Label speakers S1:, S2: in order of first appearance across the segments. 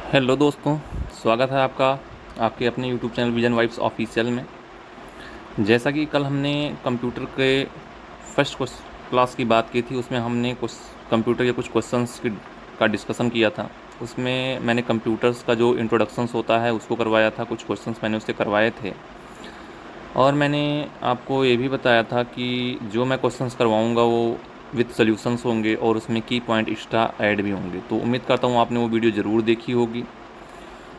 S1: Hello दोस्तों, स्वागत है आपका आपके अपने YouTube channel vision vibes official में। जैसा कि कल हमने कंप्यूटर के फर्स्ट क्लास की बात की थी, उसमें हमने कुछ कंप्यूटर के कुछ क्वेश्चंस का डिस्कशन किया था। उसमें मैंने कंप्यूटर्स का जो इंट्रोडक्शंस होता है उसको करवाया था, कुछ क्वेश्चंस मैंने उससे करवाए थे। और मैंने आपको ये भी बताया था कि जो मैं क्वेश्चंस करवाऊँगा वो विद सॉल्यूशंस होंगे और उसमें की पॉइंट एक्स्ट्रा ऐड भी होंगे। तो उम्मीद करता हूँ आपने वो वीडियो ज़रूर देखी होगी।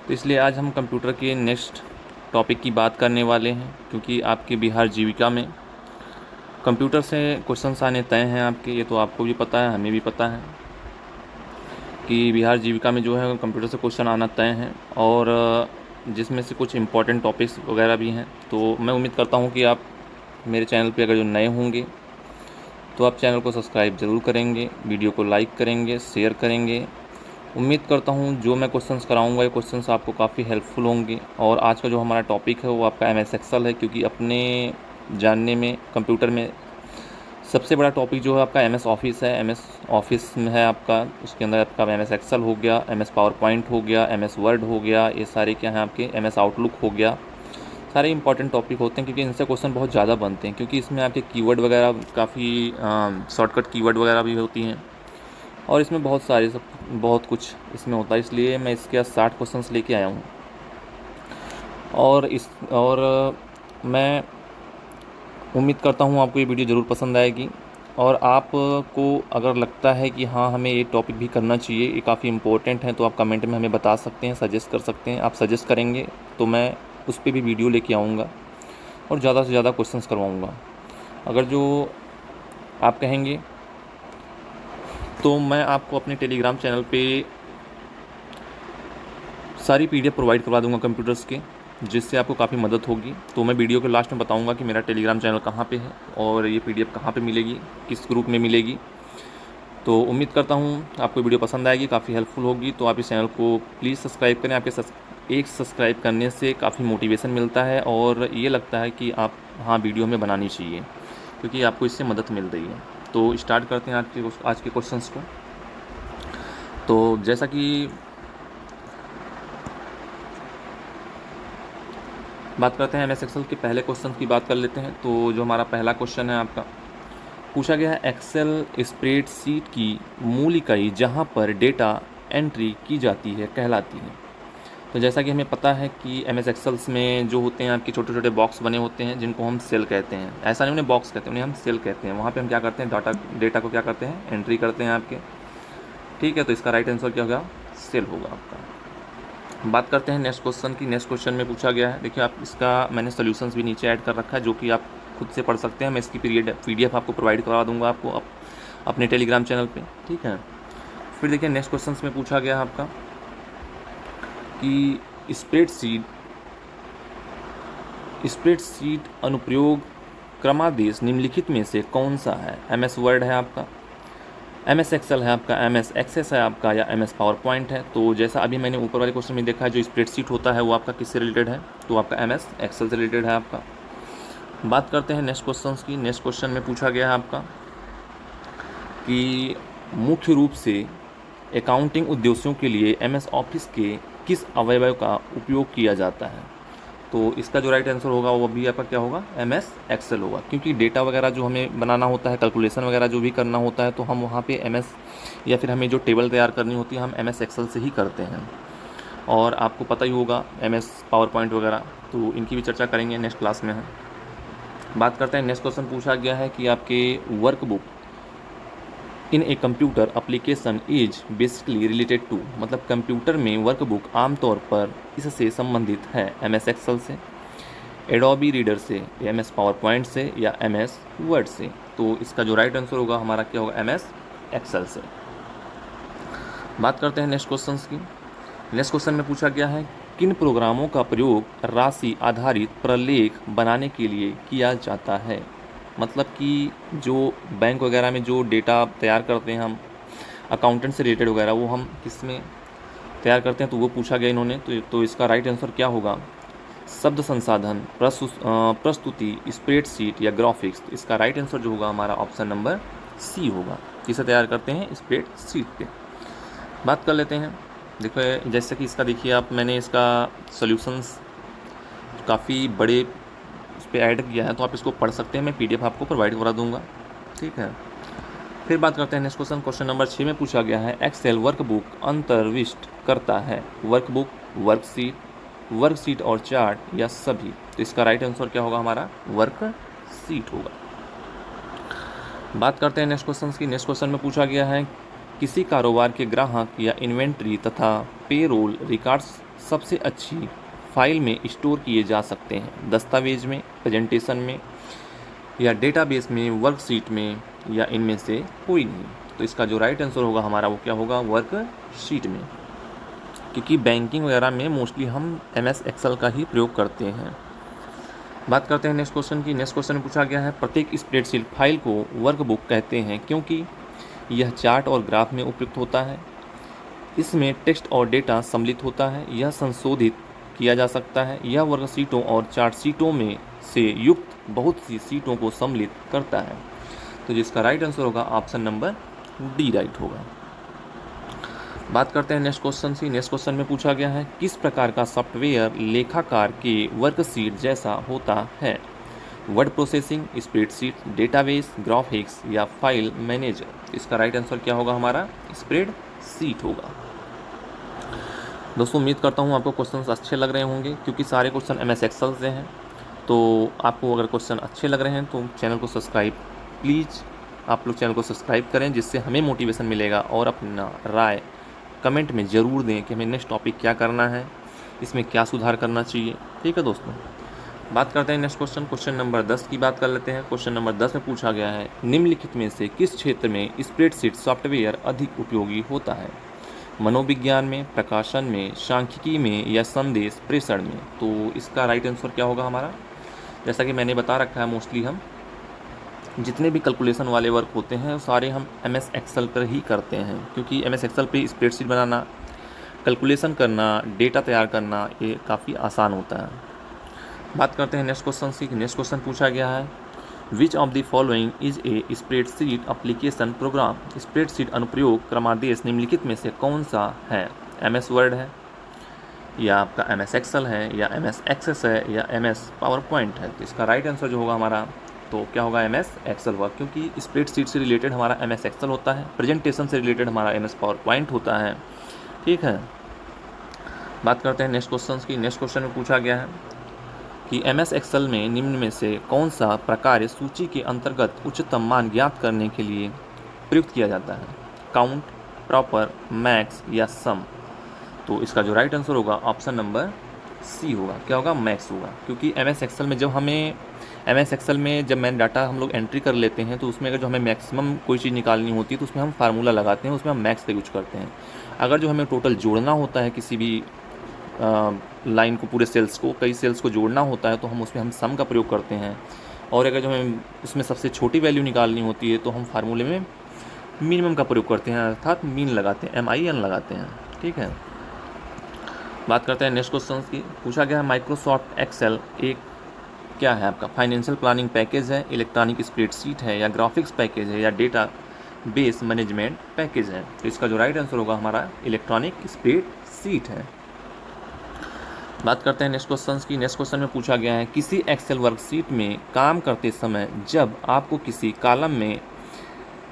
S1: तो इसलिए आज हम कंप्यूटर के नेक्स्ट टॉपिक की बात करने वाले हैं, क्योंकि आपके बिहार जीविका में कंप्यूटर से क्वेश्चंस आने तय हैं आपके। ये तो आपको भी पता है, हमें भी पता है कि बिहार जीविका में जो है कंप्यूटर से क्वेश्चन आना तय हैं, और जिसमें से कुछ इंपॉर्टेंट टॉपिक्स वगैरह भी हैं। तो मैं उम्मीद करता हूँ कि आप मेरे चैनल पे अगर जो नए होंगे तो आप चैनल को सब्सक्राइब ज़रूर करेंगे, वीडियो को लाइक करेंगे, शेयर करेंगे। उम्मीद करता हूँ जो मैं क्वेश्चंस कराऊंगा ये क्वेश्चंस आपको काफ़ी हेल्पफुल होंगे। और आज का जो हमारा टॉपिक है वो आपका एम एस एक्सेल है, क्योंकि अपने जानने में कंप्यूटर में सबसे बड़ा टॉपिक जो है आपका एम एस ऑफिस है। एम एस ऑफिस में है आपका, उसके अंदर आपका एम एस एक्सेल हो गया, एम एस पावर पॉइंट हो गया, एम एस वर्ड हो गया, ये सारे क्या हैं आपके, एम एस आउटलुक हो गया। सारे इंपॉर्टेंट टॉपिक होते हैं, क्योंकि इनसे क्वेश्चन बहुत ज़्यादा बनते हैं, क्योंकि इसमें आपके कीवर्ड वगैरह काफ़ी शॉर्टकट कीवर्ड वगैरह भी होती हैं। और इसमें बहुत कुछ इसमें होता है, इसलिए मैं इसके 60 क्वेश्चंस लेके आया हूँ। और मैं उम्मीद करता हूँ आपको ये वीडियो ज़रूर पसंद आएगी। और आपको अगर लगता है कि हाँ हमें ये टॉपिक भी करना चाहिए, ये काफ़ी इम्पोर्टेंट है, तो आप कमेंट में हमें बता सकते हैं, सजेस्ट कर सकते हैं। आप सजेस्ट करेंगे तो मैं उस पर भी वीडियो लेके आऊँगा और ज़्यादा से ज़्यादा क्वेश्चंस करवाऊँगा। अगर जो आप कहेंगे तो मैं आपको अपने टेलीग्राम चैनल पे सारी पीडीएफ प्रोवाइड करवा दूंगा कंप्यूटर्स के, जिससे आपको काफ़ी मदद होगी। तो मैं वीडियो के लास्ट में बताऊंगा कि मेरा टेलीग्राम चैनल कहाँ पे है और ये पीडीएफ कहाँ पे मिलेगी, किस ग्रुप में मिलेगी। तो उम्मीद करता हूँ आपको वीडियो पसंद आएगी, काफ़ी हेल्पफुल होगी। तो आप इस चैनल को प्लीज़ सब्सक्राइब करें। एक सब्सक्राइब करने से काफ़ी मोटिवेशन मिलता है और ये लगता है कि आप हाँ वीडियो हमें बनानी चाहिए, क्योंकि आपको इससे मदद मिल रही है। तो स्टार्ट करते हैं आज के क्वेश्चंस को। तो जैसा कि बात करते हैं एम एस एक्सेल के पहले क्वेश्चन की बात कर लेते हैं। तो जो हमारा पहला क्वेश्चन है आपका, पूछा गया है एक्सेल स्प्रेडशीट की मूल इकाई जहां पर डेटा एंट्री की जाती है कहलाती है। तो जैसा कि हमें पता है कि एम एस एक्सेल्स में जो होते हैं आपके छोटे छोटे बॉक्स बने होते हैं, जिनको हम सेल कहते हैं। ऐसा नहीं उन्हें बॉक्स कहते हैं, उन्हें हम सेल कहते हैं। वहाँ पे हम क्या करते हैं, डेटा को क्या करते हैं, एंट्री करते हैं आपके। ठीक है, तो इसका राइट आंसर क्या होगा, सेल होगा आपका। बात करते हैं नेक्स्ट क्वेश्चन की। नेक्स्ट क्वेश्चन में पूछा गया है, देखिए आप इसका मैंने सॉल्यूशंस भी नीचे ऐड कर रखा है, जो कि आप खुद से पढ़ सकते हैं। मैं इसकी पीडीएफ आपको प्रोवाइड करवा दूंगा आपको अपने टेलीग्राम चैनल पे। ठीक है, फिर देखिए नेक्स्ट क्वेश्चन में पूछा गया है आपका कि स्प्रेडशीट अनुप्रयोग क्रमादेश निम्नलिखित में से कौन सा है। एम एस वर्ड है आपका, एम एस एक्सेल है आपका, एम एस एक्सेस है आपका, या एम एस पावर पॉइंट है। तो जैसा अभी मैंने ऊपर वाले क्वेश्चन में देखा है, जो स्प्रेडशीट होता है वो आपका किससे रिलेटेड है, तो आपका एम एस एक्सेल से रिलेटेड है आपका। बात करते हैं नेक्स्ट क्वेश्चन की। नेक्स्ट क्वेश्चन में पूछा गया है आपका कि मुख्य रूप से अकाउंटिंग उद्देश्यों के लिए एम एस ऑफिस के किस अवयव का उपयोग किया जाता है। तो इसका जो राइट आंसर होगा वो भी आपका क्या होगा, एम एस एक्सेल होगा, क्योंकि डेटा वगैरह जो हमें बनाना होता है, कैलकुलेशन वगैरह जो भी करना होता है, तो हम वहाँ पे एम एस, या फिर हमें जो टेबल तैयार करनी होती है हम एम एस एक्सेल से ही करते हैं। और आपको पता ही होगा एम एस पावर पॉइंट वगैरह, तो इनकी भी चर्चा करेंगे नेक्स्ट क्लास में हम। बात करते हैं नेक्स्ट क्वेश्चन पूछा गया है कि आपके workbook in a computer application is basically related to, मतलब कंप्यूटर में वर्कबुक आमतौर पर इससे संबंधित है एम एस एक्सेल से, एडोबी रीडर से, एम एस पावर पॉइंट से, या एम एस वर्ड से। तो इसका जो राइट आंसर होगा हमारा क्या होगा, एम एस एक्सेल से। बात करते हैं नेक्स्ट क्वेश्चन की। नेक्स्ट क्वेश्चन में पूछा गया है किन प्रोग्रामों का प्रयोग राशि आधारित प्रलेख बनाने के लिए किया जाता है। मतलब कि जो बैंक वगैरह में जो डेटा तैयार करते हैं हम, अकाउंटेंट से रिलेटेड वगैरह, वो हम किस में तैयार करते हैं, तो वो पूछा गया इन्होंने। तो इसका राइट आंसर क्या होगा, शब्द संसाधन, प्रस्तुति, स्प्रेडशीट या ग्राफिक्स। इसका राइट आंसर जो होगा हमारा ऑप्शन नंबर सी होगा, किसे तैयार करते हैं, स्प्रेडशीट पे। बात कर लेते हैं देखो जैसे कि इसका देखिए आप, मैंने इसका सॉल्यूशंस काफ़ी बड़े उस पर ऐड किया है, तो आप इसको पढ़ सकते हैं। मैं पीडीएफ आपको प्रोवाइड करा दूंगा, ठीक है। फिर बात करते हैं नेक्स्ट क्वेश्चन। क्वेश्चन नंबर 6 में पूछा गया है, एक्सेल वर्कबुक अंतर्विष्ट करता है वर्कबुक, वर्कशीट और चार्ट या सभी। तो इसका राइट आंसर क्या होगा हमारा, वर्कशीट होगा। बात करते हैं नेक्स्ट क्वेश्चन की। नेक्स्ट क्वेश्चन में पूछा गया है, किसी कारोबार के ग्राहक या इन्वेंट्री तथा पेरोल रिकॉर्ड्स सबसे अच्छी फाइल में स्टोर किए जा सकते हैं, दस्तावेज में, प्रेजेंटेशन में या डेटाबेस में, वर्कशीट में, या इनमें से कोई नहीं। तो इसका जो राइट आंसर होगा हमारा वो क्या होगा, वर्कशीट में, क्योंकि बैंकिंग वगैरह में मोस्टली हम MS एक्सेल का ही प्रयोग करते हैं। बात करते हैं नेक्स्ट क्वेश्चन की। नेक्स्ट क्वेश्चन में पूछा गया है, प्रत्येक स्प्रेडशीट फाइल को वर्कबुक कहते हैं क्योंकि यह चार्ट और ग्राफ में उपयुक्त होता है, इसमें टेक्स्ट और डेटा सम्मिलित होता है, यह संशोधित किया जा सकता है, यह वर्कशीटों और चार्ट शीटों में से युक्त बहुत सी सीटों को सम्मिलित करता है। तो जिसका राइट आंसर होगा ऑप्शन नंबर डी राइट होगा। बात करते हैं नेक्स्ट क्वेश्चन की। नेक्स्ट क्वेश्चन में पूछा गया है, किस प्रकार का सॉफ्टवेयर लेखाकार के वर्कशीट जैसा होता है, word processing, spreadsheet, database, graphics या फाइल मैनेजर। इसका राइट आंसर क्या होगा हमारा, स्प्रेडशीट होगा। दोस्तों उम्मीद करता हूँ आपको क्वेश्चंस अच्छे लग रहे होंगे, क्योंकि सारे क्वेश्चन MS एक्सेल से हैं। तो आपको अगर क्वेश्चन अच्छे लग रहे हैं तो चैनल को सब्सक्राइब, प्लीज़ आप लोग चैनल को सब्सक्राइब करें, जिससे हमें मोटिवेशन मिलेगा। और अपना राय कमेंट में ज़रूर दें कि हमें नेक्स्ट टॉपिक क्या करना है, इसमें क्या सुधार करना चाहिए, ठीक है दोस्तों। बात करते हैं नेक्स्ट क्वेश्चन। क्वेश्चन नंबर 10 की बात कर लेते हैं। क्वेश्चन नंबर 10 में पूछा गया है, निम्नलिखित में से किस क्षेत्र में स्प्रेडशीट सॉफ्टवेयर अधिक उपयोगी होता है, मनोविज्ञान में, प्रकाशन में, सांख्यिकी में या संदेश प्रेषण में। तो इसका राइट आंसर क्या होगा हमारा, जैसा कि मैंने बता रखा है, मोस्टली हम जितने भी कैलकुलेशन वाले वर्क होते हैं वो सारे हम MS एक्सेल पर ही करते हैं, क्योंकि MS एक्सेल पे स्प्रेडशीट बनाना, कैलकुलेशन करना, डेटा तैयार करना ये काफ़ी आसान होता है। बात करते हैं नेक्स्ट क्वेश्चन की। नेक्स्ट क्वेश्चन पूछा गया है, विच of the following is a spreadsheet application program. Spreadsheet अनुप्रयोग क्रमादेश निम्नलिखित में से कौन सा है, MS वर्ड है, या आपका MS एक्सेल है, या MS एक्सेस है, या MS पावर पॉइंट है। तो इसका राइट आंसर जो होगा हमारा, तो क्या होगा, MS एक्सेल वर्क, क्योंकि स्प्रेडशीट से रिलेटेड हमारा MS एक्सेल होता है, प्रेजेंटेशन से रिलेटेड हमारा MS पावर पॉइंट होता है, ठीक है। बात करते हैं नेक्स्ट क्वेश्चन की। नेक्स्ट क्वेश्चन में पूछा गया है कि MS एक्सेल में निम्न में से कौन सा प्रकार सूची के अंतर्गत उच्चतम मान ज्ञात करने के लिए प्रयुक्त किया जाता है, काउंट, प्रॉपर, मैक्स या सम। तो इसका जो राइट आंसर होगा ऑप्शन नंबर सी होगा, क्या होगा, मैक्स होगा। क्योंकि MS एक्सेल में जब मैं डाटा हम लोग एंट्री कर लेते हैं, तो उसमें अगर जो हमें मैक्सिमम कोई चीज़ निकालनी होती है तो उसमें हम फार्मूला लगाते हैं, उसमें हम मैक्स का यूज करते हैं। अगर जो हमें टोटल जोड़ना होता है किसी भी लाइन को, पूरे सेल्स को, कई सेल्स को जोड़ना होता है, तो हम उसमें सम का प्रयोग करते हैं। और अगर जो हमें उसमें सबसे छोटी वैल्यू निकालनी होती है तो हम फार्मूले में मिनिमम का प्रयोग करते हैं, अर्थात मीन लगाते हैं, MIN लगाते हैं, ठीक है। बात करते हैं नेक्स्ट क्वेश्चन की। पूछा गया है, माइक्रोसॉफ्ट एक्सेल एक क्या है आपका, फाइनेंशियल प्लानिंग पैकेज है, इलेक्ट्रॉनिक स्प्रेडशीट है, या ग्राफिक्स पैकेज है, या डेटा बेस मैनेजमेंट पैकेज है। तो इसका जो राइट आंसर होगा हमारा इलेक्ट्रॉनिक स्प्रेडशीट है। बात करते हैं नेक्स्ट क्वेश्चन की। नेक्स्ट क्वेश्चन में पूछा गया है, किसी एक्सेल वर्कशीट में काम करते समय जब आपको किसी कॉलम में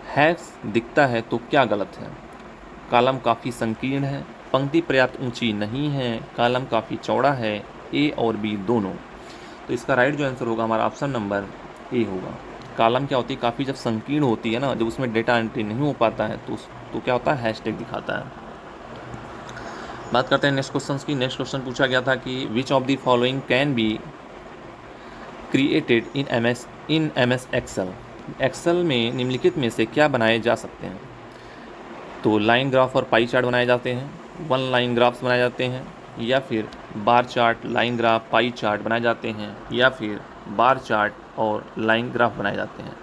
S1: हैश दिखता है तो क्या गलत है, कॉलम काफ़ी संकीर्ण है, पंक्ति पर्याप्त ऊंची नहीं है, कॉलम काफ़ी चौड़ा है, A और B दोनों। तो इसका राइट जो आंसर होगा हमारा ऑप्शन नंबर A होगा। कॉलम क्या होती है, काफ़ी जब संकीर्ण होती है ना, जब उसमें डेटा एंट्री नहीं हो पाता है तो क्या होता है, हैशटैग दिखाता है। बात करते हैं नेक्स्ट क्वेश्चन की। नेक्स्ट क्वेश्चन पूछा गया था कि which of the following can be created in MS Excel. Excel में निम्नलिखित में से क्या बनाए जा सकते हैं। तो लाइन ग्राफ और पाई चार्ट बनाए जाते हैं, वन लाइन ग्राफ्स बनाए जाते हैं, या फिर bar chart, line graph, pie chart बनाए जाते हैं, या फिर बार चार्ट और लाइन ग्राफ बनाए जाते हैं।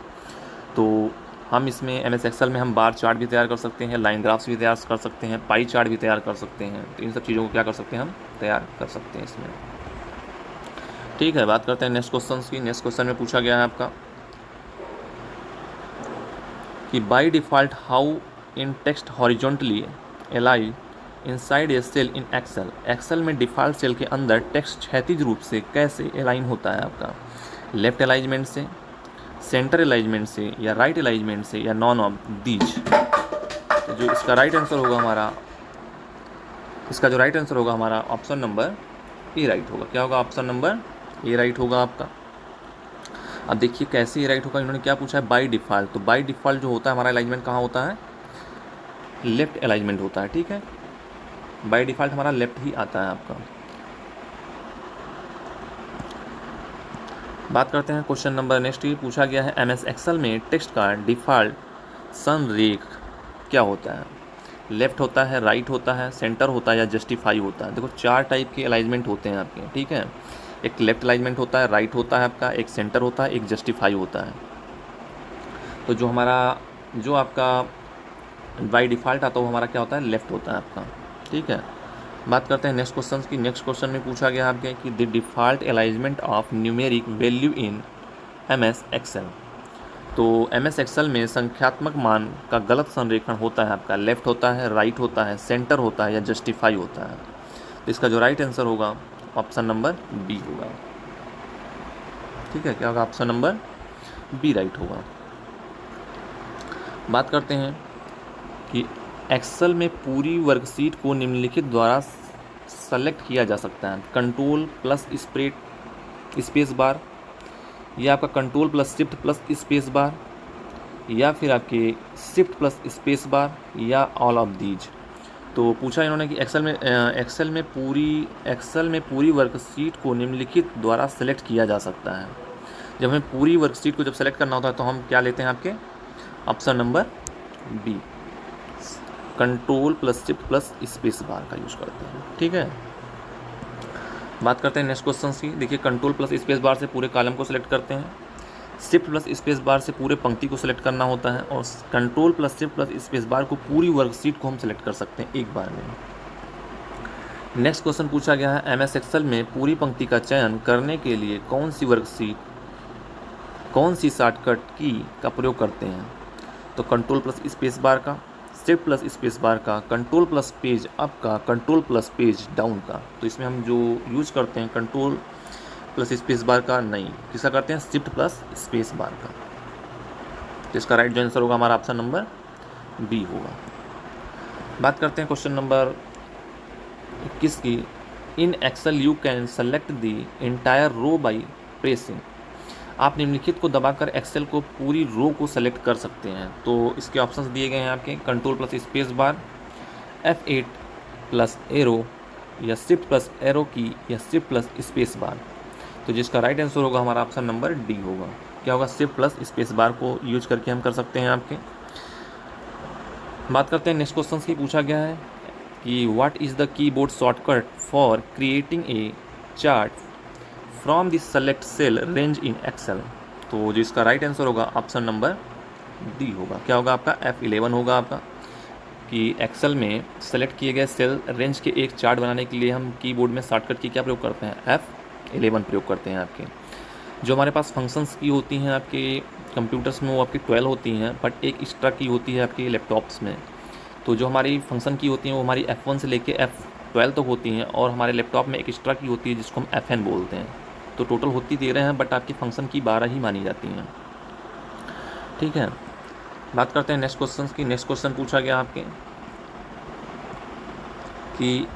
S1: तो हम इसमें MS एक्सेल में हम बार चार्ट भी तैयार कर सकते हैं, लाइन ग्राफ्स भी तैयार कर सकते हैं, पाई चार्ट भी तैयार कर सकते हैं। तो इन सब चीज़ों को क्या कर सकते हैं, हम तैयार कर सकते हैं इसमें, ठीक है। बात करते हैं नेक्स्ट क्वेश्चन की। नेक्स्ट क्वेश्चन में पूछा गया है आपका कि by default how in text horizontally align inside a cell in Excel, Excel में डिफ़ॉल्ट सेल के अंदर टेक्स्ट क्षैतिज रूप से कैसे अलाइन होता है आपका, लेफ्ट अलाइनमेंट से, सेंटर अलाइनमेंट से, या राइट अलाइनमेंट से, या नॉन ऑफ दीज। तो जो इसका राइट आंसर होगा हमारा, इसका जो राइट आंसर होगा हमारा ऑप्शन नंबर ए राइट होगा। क्या होगा? ऑप्शन नंबर ए राइट होगा आपका। अब देखिए कैसे ए राइट होगा, इन्होंने क्या पूछा है, बाय डिफ़ॉल्ट। तो बाय डिफ़ॉल्ट जो होता है हमारा अलाइनमेंट कहाँ होता है, लेफ्ट अलाइनमेंट होता है, ठीक है, बाय डिफ़ॉल्ट हमारा लेफ्ट ही आता है आपका। बात करते हैं क्वेश्चन नंबर नेक्स्ट, ये पूछा गया है एमएस एक्सेल में टेक्स्ट का डिफ़ॉल्ट संरेख क्या होता है, लेफ्ट होता है, राइट होता है, सेंटर होता है, या जस्टिफाई होता है। देखो 4 टाइप के अलाइनमेंट होते हैं आपके, ठीक है, एक लेफ्ट अलाइनमेंट होता है, राइट होता है आपका, एक सेंटर होता है, एक जस्टिफाई होता है। तो जो हमारा, जो आपका बाई डिफ़ॉल्ट आता है वो हमारा क्या होता है, लेफ्ट होता है आपका, ठीक है। बात करते हैं नेक्स्ट क्वेश्चन की। नेक्स्ट क्वेश्चन में पूछा गया आपके कि the default alignment of numeric value in MS Excel. तो एमएस एक्सेल में संख्यात्मक मान का गलत संरेखण होता है आपका, लेफ्ट होता है, राइट होता है, सेंटर होता है, या जस्टिफाई होता है। तो इसका जो राइट आंसर होगा ऑप्शन नंबर बी होगा, ठीक है। क्या होगा? ऑप्शन नंबर बी राइट होगा। बात करते हैं कि एक्सेल में पूरी वर्कशीट को निम्नलिखित द्वारा सेलेक्ट किया जा सकता है, कंट्रोल प्लस स्पेस बार, या आपका control plus shift plus space बार, या फिर आपके शिफ्ट प्लस स्पेस बार, या ऑल ऑफ दीज। तो पूछा इन्होंने कि एक्सेल में पूरी वर्कशीट को निम्नलिखित द्वारा सेलेक्ट किया जा सकता है। जब हमें पूरी वर्कशीट को जब सेलेक्ट करना होता है तो हम क्या लेते हैं आपके, option number B, control plus shift plus space bar का यूज़ करते हैं, ठीक है। बात करते हैं नेक्स्ट क्वेश्चन की। देखिए कंट्रोल प्लस स्पेस बार से पूरे कॉलम को सिलेक्ट करते हैं, शिफ्ट प्लस स्पेस बार से पूरे पंक्ति को सिलेक्ट करना होता है, और control plus shift plus space बार को पूरी वर्कशीट को हम सिलेक्ट कर सकते हैं एक बार में। नेक्स्ट क्वेश्चन पूछा गया है एमएस एक्सेल में पूरी पंक्ति का चयन करने के लिए कौन सी शॉर्टकट की का प्रयोग करते हैं। तो कंट्रोल प्लस स्पेस बार का, शिफ्ट प्लस स्पेस बार का, कंट्रोल प्लस पेज अप का, कंट्रोल प्लस पेज डाउन का। तो इसमें हम जो यूज़ करते हैं कंट्रोल प्लस स्पेस बार का नहीं, किसका करते हैं, शिफ्ट प्लस स्पेस बार का। तो इसका राइट जो आंसर होगा हमारा ऑप्शन नंबर बी होगा। बात करते हैं क्वेश्चन नंबर 21 की। In Excel you can select the entire row by pressing. आप निम्नलिखित को दबाकर एक्सेल को पूरी रो को सेलेक्ट कर सकते हैं। तो इसके ऑप्शंस दिए गए हैं आपके, कंट्रोल प्लस स्पेस बार, F8 प्लस एरो, या शिफ्ट प्लस एरो की, या शिफ्ट प्लस स्पेस बार। तो जिसका राइट आंसर होगा हमारा ऑप्शन नंबर डी होगा। क्या होगा, शिफ्ट प्लस स्पेस बार को यूज करके हम कर सकते हैं आपके। बात करते हैं नेक्स्ट क्वेश्चन की। पूछा गया है कि what is the keyboard shortcut for creating a chart from the select cell range in Excel. तो जो इसका राइट आंसर होगा ऑप्शन नंबर डी होगा। क्या होगा आपका, F11 होगा आपका, कि एक्सेल में सेलेक्ट किए गए सेल रेंज के एक चार्ट बनाने के लिए हम कीबोर्ड में शॉर्टकट की क्या प्रयोग करते हैं, F11 प्रयोग करते हैं आपके। जो हमारे पास फंक्शंस की होती हैं आपके कंप्यूटर्स में वो आपकी 12 होती हैं, बट एक एक्स्ट्रा की होती है आपके लैपटॉप्स में। तो जो हमारी फंक्शन की होती हैं वो हमारी F1 से लेके F12 तक होती हैं, और हमारे लैपटॉप में एक एक्स्ट्रा की होती है जिसको हम FN बोलते हैं। तो टोटल होती 13 हैं, बट आपकी फंक्शन की 12 ही मानी जाती हैं, ठीक है। बात करते हैं नेक्स्ट क्वेश्चन की। नेक्स्ट क्वेश्चन पूछा गया आपके कि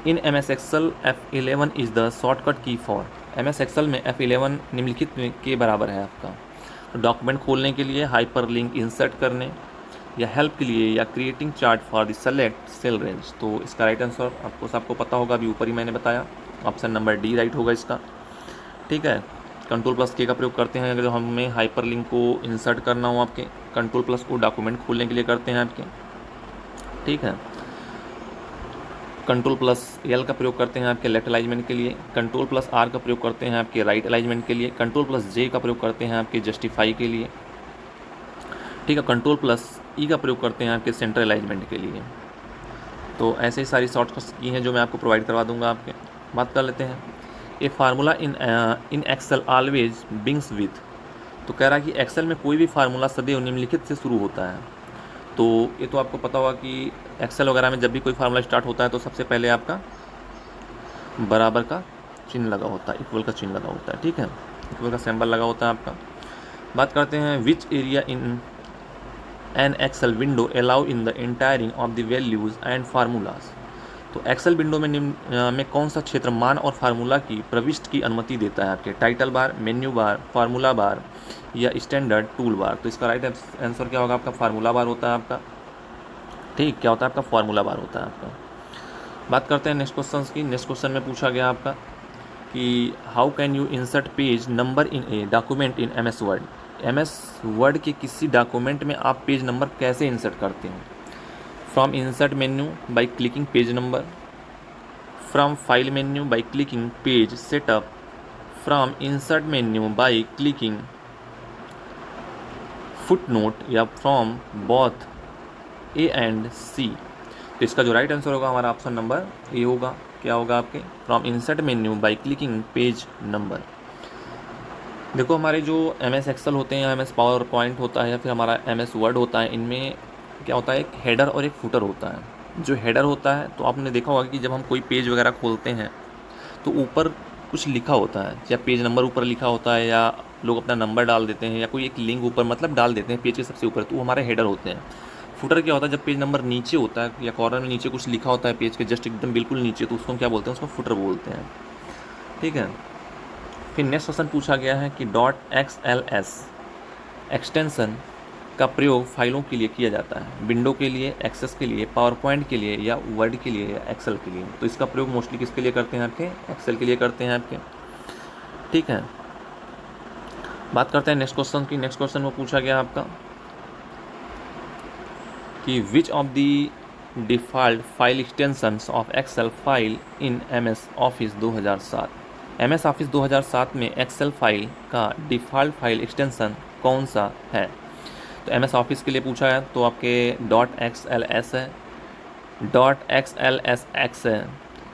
S1: in MS Excel F11 is the shortcut key for. MS Excel में F11 निम्नलिखित के बराबर है आपका। तो डॉक्यूमेंट खोलने के लिए, हाइपर लिंक इंसर्ट करने, या हेल्प के लिए, या creating chart for the select cell range. तो इसका राइट आंसर आपको सबको पता होगा, अभी ऊपर ही मैंने बताया, ऑप्शन नंबर डी राइट होगा इसका, ठीक है। कंट्रोल प्लस के का प्रयोग करते हैं अगर हमें हाइपर लिंक को इंसर्ट करना हो आपके, कंट्रोल प्लस को डॉक्यूमेंट खोलने के लिए करते हैं आपके, ठीक है। कंट्रोल प्लस एल का प्रयोग करते हैं आपके लेफ्ट अलाइनमेंट के लिए, कंट्रोल प्लस आर का प्रयोग करते हैं आपके राइट अलाइनमेंट के लिए, कंट्रोल प्लस जे का प्रयोग करते हैं आपके जस्टिफाई के लिए, ठीक है। कंट्रोल प्लस ई का प्रयोग करते हैं आपके सेंटर अलाइनमेंट के लिए। तो ऐसे ही सारी शॉर्टकट्स की हैं जो मैं आपको प्रोवाइड करवा दूंगा आपके। बात कर लेते हैं, a formula in Excel always begins with. तो कह रहा है कि एक्सेल में कोई भी फार्मूला सदैव निम्नलिखित से शुरू होता है। तो ये तो आपको पता होगा कि एक्सेल वगैरह में जब भी कोई फार्मूला स्टार्ट होता है तो सबसे पहले आपका बराबर का चिन्ह लगा होता है, इक्वल का चिन्ह लगा होता है, ठीक है, इक्वल का सिंबल लगा होता है आपका। बात करते हैं which area in an Excel window allow in the entering of the values and formulas. तो एक्सेल विंडो में निम्न में कौन सा क्षेत्र मान और फार्मूला की प्रविष्ट की अनुमति देता है आपके? Title bar, menu bar, formula बार या स्टैंडर्ड टूल बार। तो इसका राइट आंसर क्या होगा आपका? फार्मूला बार होता है आपका। ठीक, क्या होता है आपका? फार्मूला बार होता है आपका। बात करते हैं नेक्स्ट क्वेश्चन की। नेक्स्ट क्वेश्चन में पूछा गया आपका कि how can you insert page number in a document in M S Word. M S Word के किसी डॉक्यूमेंट में आप पेज नंबर कैसे इंसर्ट करते हैं? From insert menu by clicking page number, from file menu by clicking page setup, from insert menu by clicking foot note, या from both A and सी। तो इसका जो राइट आंसर होगा हमारा ऑप्शन नंबर ए होगा। क्या होगा आपके? From insert menu by clicking page number. देखो हमारे जो एम एस एक्सेल होते हैं या एम एस पावर पॉइंट होता है या फिर हमारा एम एस वर्ड होता है, इनमें क्या होता है, एक हेडर और एक फुटर होता है। जो हेडर होता है तो आपने देखा होगा कि जब हम कोई पेज वगैरह खोलते हैं तो ऊपर कुछ लिखा होता है, या पेज नंबर ऊपर लिखा होता है, या लोग अपना नंबर डाल देते हैं, या कोई एक लिंक ऊपर मतलब डाल देते हैं पेज के सबसे ऊपर, तो वो हमारे हेडर होते हैं। फुटर क्या होता है? जब पेज नंबर नीचे होता है या कॉर्नर में नीचे कुछ लिखा होता है पेज के जस्ट एकदम बिल्कुल नीचे, तो उसको हम क्या बोलते हैं? उसको फुटर बोलते हैं, ठीक है। फिर नेक्स्ट क्वेश्चन पूछा गया है कि .xls एक्सटेंशन का प्रयोग फाइलों के लिए किया जाता है, विंडो के लिए, एक्सेस के लिए, पावर पॉइंट के लिए, या वर्ड के लिए, या एक्सेल के लिए। तो इसका प्रयोग मोस्टली किसके लिए करते हैं आपके? एक्सेल के लिए करते हैं आपके, ठीक है। बात करते हैं नेक्स्ट क्वेश्चन की। नेक्स्ट क्वेश्चन में पूछा गया आपका कि which of the default file extensions of Excel file in M S Office 2007। M S Office 2007 में एक्सेल फाइल का डिफ़ॉल्ट फाइल एक्सटेंशन कौन सा है? तो एम एस ऑफिस के लिए पूछा है तो आपके .xls है, .xlsx है,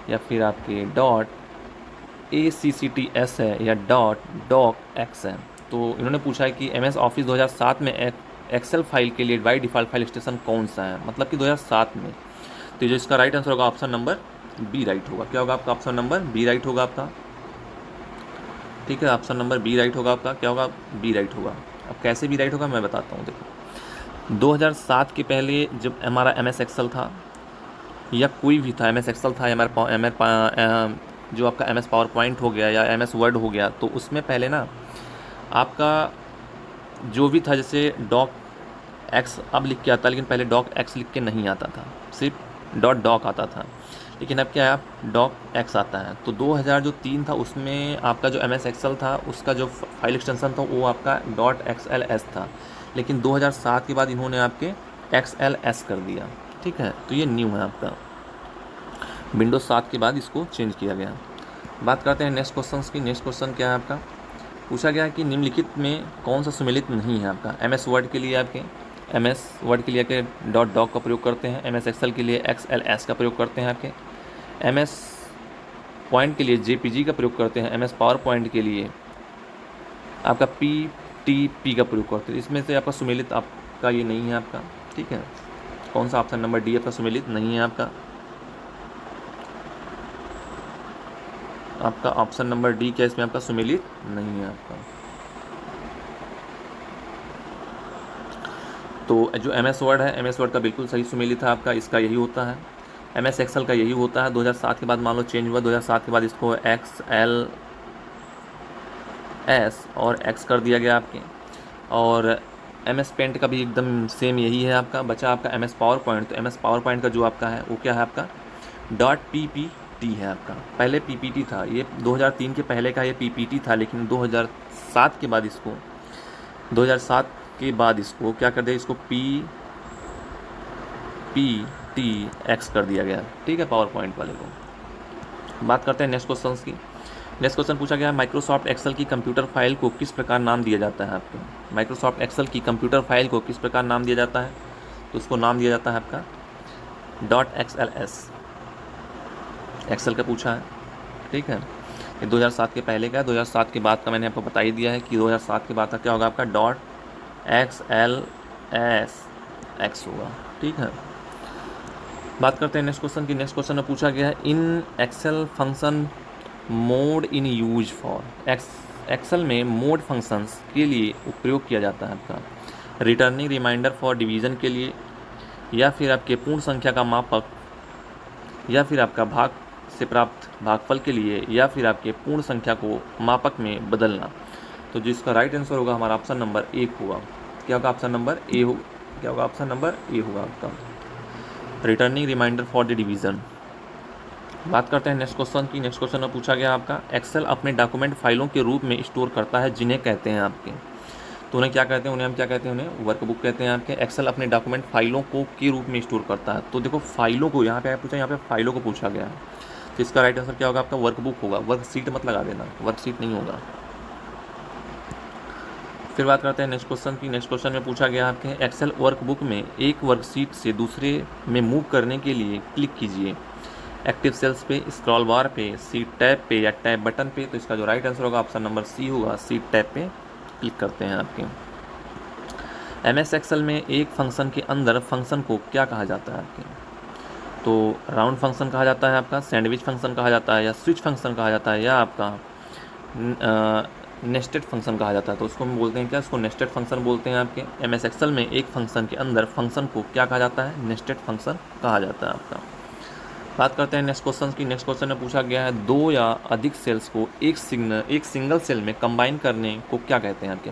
S1: या फिर आपके .accs है, या .docx है। तो इन्होंने पूछा है कि एम एस ऑफिस 2007 में एक्सेल फाइल के लिए बाई डिफ़ॉल्ट फाइल एक्सटेंशन कौन सा है, मतलब कि 2007 में। तो जो इसका राइट आंसर होगा ऑप्शन नंबर बी राइट होगा। क्या होगा आपका? ऑप्शन नंबर बी राइट होगा आपका, ठीक है। ऑप्शन नंबर बी राइट होगा आपका। क्या होगा? बी राइट होगा। अब कैसे बी राइट होगा मैं बताता हूँ। देखो 2007 के पहले जब हमारा एम एस एक्सेल था या कोई भी था, एम एस एक्सेल था या जो आपका एम एस पावर पॉइंट हो गया या एम एस वर्ड हो गया, तो उसमें पहले ना आपका जो भी था, जैसे डॉक एक्स अब लिख के आता, लेकिन पहले डॉक एक्स लिख के नहीं आता था, सिर्फ .doc आता था। लेकिन अब क्या है, आप डॉक एक्स आता है। तो 2003 था उसमें आपका जो एम एस एक्सेल था उसका जो फाइल एक्सटेंशन था वो आपका .xls था, लेकिन 2007 के बाद इन्होंने आपके XLS कर दिया, ठीक है। तो ये न्यू है आपका, विंडोज 7 के बाद इसको चेंज किया गया। बात करते हैं नेक्स्ट क्वेश्चन की। नेक्स्ट क्वेश्चन क्या है आपका? पूछा गया कि निम्नलिखित में कौन सा सुमेलित नहीं है आपका? एम एस वर्ड के लिए आपके .doc का प्रयोग करते हैं, एम एस एक्सेल के लिए XLS का प्रयोग करते हैं आपके, एम एस पॉइंट के लिए JPG का प्रयोग करते हैं, एम एस पावर पॉइंट के लिए आपका PTP का प्रयोग करते हैं। इसमें से आपका सुमेलित आपका ये नहीं है आपका, ठीक है। कौन सा? ऑप्शन नंबर डी आपका सुमेलित नहीं है आपका। आपका ऑप्शन नंबर डी क्या इसमें आपका सुमेलित नहीं है आपका। तो जो एम एस वर्ड है, एम एस वर्ड का बिल्कुल सही सुमेलित है आपका, इसका यही होता है। एम एस एक्सेल का यही होता है। 2007 के बाद मान लो चेंज हुआ, 2007 के बाद इसको XLS और X कर दिया गया आपके। और एम एस पेंट का भी एकदम सेम यही है आपका। बचा आपका एम एस पावर पॉइंट। तो एम एस पावर पॉइंट का जो आपका है वो क्या है आपका? .ppt है आपका। पहले PPT था, ये 2003 के पहले का ये PPT था, लेकिन 2007 के बाद इसको क्या कर दिया? इसको PPTX कर दिया गया, ठीक है, पावर पॉइंट वाले को। बात करते हैं नेक्स्ट क्वेश्चन की। नेक्स्ट क्वेश्चन पूछा गया है माइक्रोसॉफ्ट एक्सेल की कंप्यूटर फाइल को किस प्रकार नाम दिया जाता है आपको? माइक्रोसॉफ्ट एक्सेल की कंप्यूटर फाइल को किस प्रकार नाम दिया जाता है? तो उसको नाम दिया जाता है आपका .xls। एक्सेल का पूछा है, ठीक है। ये 2007 के पहले का है। 2007 के बाद का मैंने आपको बता ही दिया है कि 2007 के बाद का क्या होगा आपका? .xls x होगा। ठीक है, बात करते हैं नेक्स्ट क्वेश्चन की। नेक्स्ट क्वेश्चन में पूछा गया है in Excel function mode in use for. Excel में मोड फंक्शंस के लिए उपयोग किया जाता है आपका रिटर्निंग रिमाइंडर फॉर डिवीजन के लिए, या फिर आपके पूर्ण संख्या का मापक, या फिर आपका भाग से प्राप्त भागफल के लिए, या फिर आपके पूर्ण संख्या को मापक में बदलना। तो जिसका राइट आंसर होगा हमारा ऑप्शन नंबर 1 होगा। क्या होगा ऑप्शन नंबर ए हो, क्या होगा ऑप्शन नंबर ए होगा आपका returning remainder for the division. बात करते हैं नेक्स्ट क्वेश्चन की। नेक्स्ट क्वेश्चन में पूछा गया आपका एक्सेल अपने डॉक्यूमेंट फाइलों के रूप में स्टोर करता है जिन्हें कहते हैं आपके, तो उन्हें क्या कहते हैं, उन्हें हम क्या कहते हैं, उन्हें वर्कबुक कहते हैं आपके। एक्सेल अपने डॉक्यूमेंट फाइलों को के रूप में स्टोर करता है। तो देखो फाइलों को यहाँ पे पूछा, यहाँ पे फाइलों को पूछा गया है, तो इसका राइट आंसर क्या होगा आपका वर्कबुक होगा। वर्कशीट मत लगा देना, वर्कशीट नहीं होगा। फिर बात करते हैं नेक्स्ट क्वेश्चन की। नेक्स्ट क्वेश्चन में पूछा गया आपके एक्सेल वर्कबुक में एक वर्कशीट से दूसरे में मूव करने के लिए क्लिक कीजिए एक्टिव सेल्स पे, स्क्रॉल बार पे, सीट टैब पे या टैब बटन पे। तो इसका जो राइट आंसर होगा ऑप्शन नंबर सी होगा, सीट टैब पे क्लिक करते हैं आपके। एमएस एक्सेल में एक फंक्शन के अंदर फंक्शन को क्या कहा जाता है आपके, तो राउंड फंक्शन कहा जाता है आपका, सैंडविच फंक्शन कहा जाता है, या स्विच फंक्शन कहा जाता है, या आपका नेस्टेड फंक्शन कहा जाता है। तो उसको हम बोलते हैं क्या, इसको नेस्टेड फंक्शन बोलते हैं आपके। एमएस एक्सेल में एक फंक्शन के अंदर फंक्शन को क्या कहा जाता है, नेस्टेड फंक्शन कहा जाता है आपका। बात करते हैं नेक्स्ट क्वेश्चन की। नेक्स्ट क्वेश्चन में पूछा गया है दो या अधिक सेल्स को एक सिंगल सेल में कंबाइन करने को क्या कहते हैं आपके,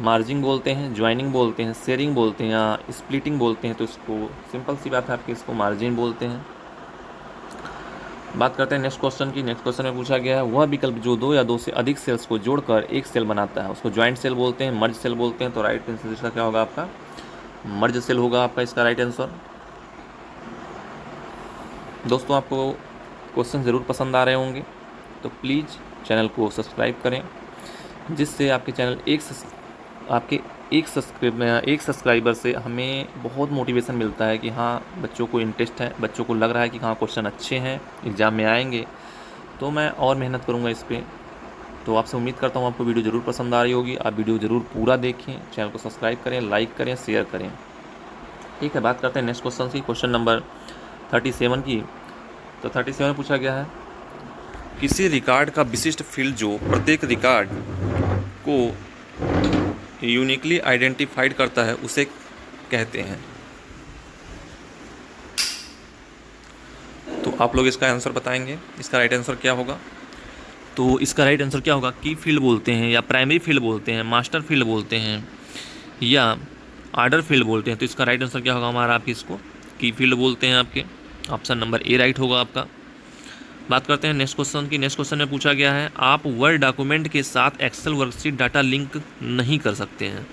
S1: मार्जिंग बोलते हैं, ज्वाइनिंग बोलते हैं, शेयरिंग बोलते हैं, या स्प्लिटिंग बोलते हैं। तो इसको सिंपल सी बात है आपके, इसको मार्जिन बोलते हैं। बात करते हैं नेक्स्ट क्वेश्चन की। नेक्स्ट क्वेश्चन में पूछा गया है वह विकल्प जो दो या दो से अधिक सेल्स को जोड़कर एक सेल बनाता है उसको ज्वाइंट सेल बोलते हैं, मर्ज सेल बोलते हैं। तो राइट आंसर इसका क्या होगा आपका, मर्ज सेल होगा आपका इसका राइट आंसर। दोस्तों आपको क्वेश्चन ज़रूर पसंद आ रहे होंगे, तो प्लीज़ चैनल को सब्सक्राइब करें, जिससे आपके चैनल एक सब्सक्राइबर से हमें बहुत मोटिवेशन मिलता है कि हाँ बच्चों को इंटरेस्ट है, बच्चों को लग रहा है कि हाँ क्वेश्चन अच्छे हैं, एग्ज़ाम में आएंगे, तो मैं और मेहनत करूँगा इस पर। तो आपसे उम्मीद करता हूँ आपको वीडियो ज़रूर पसंद आ रही होगी। आप वीडियो ज़रूर पूरा देखें, चैनल को सब्सक्राइब करें, लाइक करें, शेयर करें। ठीक है, बात करते हैं नेक्स्ट क्वेश्चन की, क्वेश्चन नंबर 37 की। तो 37 में पूछा गया है किसी रिकॉर्ड का विशिष्ट फील्ड जो प्रत्येक रिकॉर्ड को यूनिकली आइडेंटिफाइड करता है उसे कहते हैं। तो आप लोग इसका आंसर बताएंगे, इसका राइट आंसर क्या होगा। तो इसका राइट आंसर क्या होगा, की फील्ड बोलते हैं, या प्राइमरी फील्ड बोलते हैं, मास्टर फील्ड बोलते हैं, या आर्डर फील्ड बोलते हैं। तो इसका राइट आंसर क्या होगा हमारा, आपकी इसको की फील्ड बोलते हैं आपके। ऑप्शन नंबर ए राइट होगा आपका। बात करते हैं नेक्स्ट क्वेश्चन की। नेक्स्ट क्वेश्चन में पूछा गया है आप वर्ड डॉक्यूमेंट के साथ एक्सेल वर्कशीट डाटा लिंक नहीं कर सकते हैं।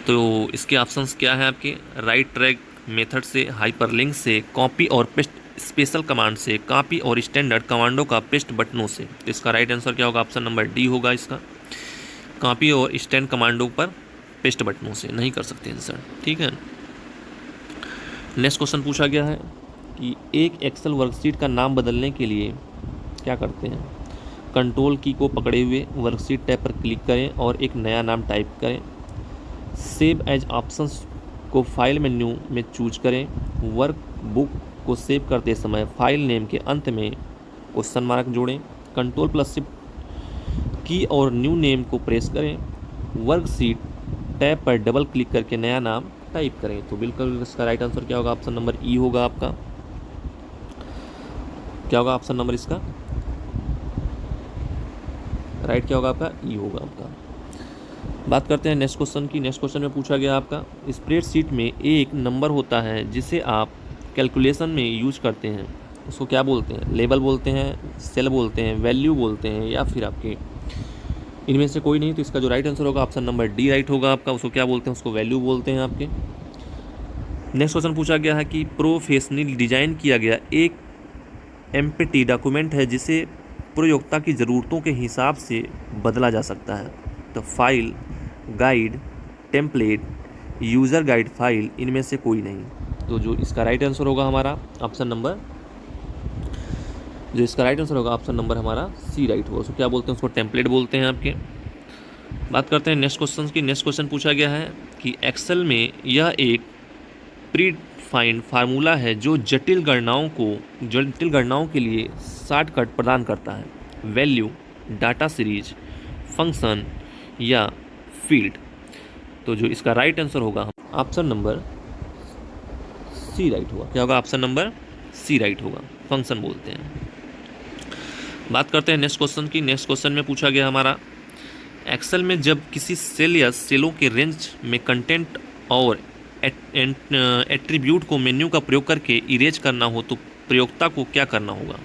S1: तो इसके ऑप्शंस क्या हैं आपके, राइट ट्रैक मेथड से, हाइपरलिंक से, कॉपी और पेस्ट स्पेशल कमांड से, कॉपी और स्टैंडर्ड कमांडों का पेस्ट बटनों से। तो इसका राइट आंसर क्या होगा, ऑप्शन नंबर डी होगा इसका, कॉपी और स्टैंड कमांडों पर पेस्ट बटनों से नहीं कर सकते आंसर। ठीक है, नेक्स्ट क्वेश्चन पूछा गया है कि एक एक्सेल वर्कशीट का नाम बदलने के लिए क्या करते हैं, कंट्रोल की को पकड़े हुए वर्कशीट टैब पर क्लिक करें और एक नया नाम टाइप करें। सेव एज ऑप्शंस को फाइल मेन्यू में चूज करें। वर्कबुक को सेव करते समय फाइल नेम के अंत में क्वेश्चन मार्क जोड़ें। कंट्रोल प्लस शिफ्ट की और न्यू नेम को प्रेस करें। वर्कशीट टैब पर डबल क्लिक करके नया नाम टाइप करें। तो बिल्कुल इसका राइट आंसर क्या होगा, ऑप्शन नंबर ई होगा आपका। क्या होगा ऑप्शन नंबर इसका राइट क्या होगा आपका, ई होगा आपका। बात करते हैं नेक्स्ट क्वेश्चन की। नेक्स्ट क्वेश्चन में पूछा गया आपका स्प्रेडशीट में एक नंबर होता है जिसे आप कैलकुलेशन में यूज करते हैं, उसको क्या बोलते हैं, लेबल बोलते हैं, सेल बोलते हैं, वैल्यू बोलते हैं, या फिर आपके इनमें से कोई नहीं। तो इसका जो राइट आंसर होगा ऑप्शन नंबर डी राइट होगा आपका। उसको क्या बोलते हैं, उसको वैल्यू बोलते हैं आपके। नेक्स्ट क्वेश्चन पूछा गया है कि प्रोफेशनली डिजाइन किया गया एक एम्प्टी डॉक्यूमेंट है जिसे प्रयोक्ता की ज़रूरतों के हिसाब से बदला जा सकता है। तो file, guide, template, user guide file, इनमें से कोई नहीं। तो जो इसका राइट आंसर होगा हमारा ऑप्शन नंबर ऑप्शन नंबर हमारा सी राइट होगा। उसको क्या बोलते हैं, उसको टेम्पलेट बोलते हैं आपके। बात करते हैं नेक्स्ट क्वेश्चन की। नेक्स्ट क्वेश्चन पूछा गया है
S2: कि एक्सेल में यह एक प्री फाइंड फार्मूला है जो जटिल गणनाओं के लिए शॉर्टकट प्रदान करता है। वैल्यू, डाटा सीरीज, फंक्शन या फील्ड। तो जो इसका राइट आंसर होगा ऑप्शन नंबर सी राइट होगा। क्या होगा? ऑप्शन नंबर सी राइट होगा, फंक्शन बोलते हैं। बात करते हैं नेक्स्ट क्वेश्चन की। नेक्स्ट क्वेश्चन में पूछा गया हमारा, एक्सेल में जब किसी सेल या सेलों के रेंज में कंटेंट और एट्रीब्यूट को मेन्यू का प्रयोग करके इरेज करना हो तो प्रयोक्ता को क्या करना होगा?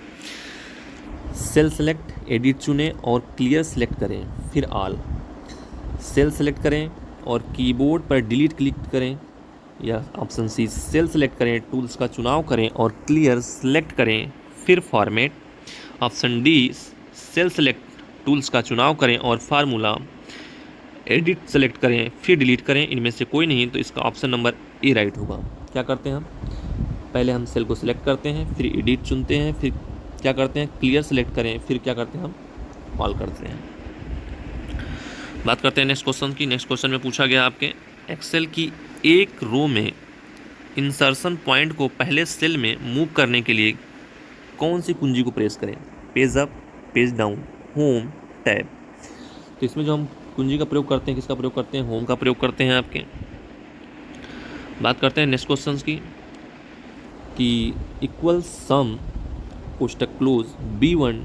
S2: सेल सेलेक्ट, एडिट चुनें और क्लियर सेलेक्ट करें, फिर ऑल। सेल सेलेक्ट करें और कीबोर्ड पर डिलीट क्लिक करें, या ऑप्शन सी सेल सेलेक्ट करें, टूल्स का चुनाव करें और क्लियर सेलेक्ट करें, फिर format. Option D cell select, tools का चुनाव करें और फार्मूला एडिट सेलेक्ट करें, फिर डिलीट करें। इनमें से कोई नहीं, तो इसका ऑप्शन नंबर ए राइट होगा। क्या करते हैं हम? पहले हम सेल को सिलेक्ट करते हैं, फिर एडिट चुनते हैं, फिर क्या करते हैं? क्लियर सेलेक्ट करें, फिर क्या करते हैं? हम ऑल करते हैं। बात करते हैं नेक्स्ट क्वेश्चन की। नेक्स्ट क्वेश्चन में पूछा गया आपके, एक्सेल की एक रो में इंसर्शन पॉइंट को पहले सेल में मूव करने के लिए कौन सी कुंजी को प्रेस करें? Page up, page down, home, tab. तो इसमें जो हम कुंजी का प्रयोग करते हैं, किसका प्रयोग करते हैं? होम का प्रयोग करते हैं आपके। बात करते हैं नेक्स्ट क्वेश्चन की कि इक्वल सम कोष्टक क्लोज B1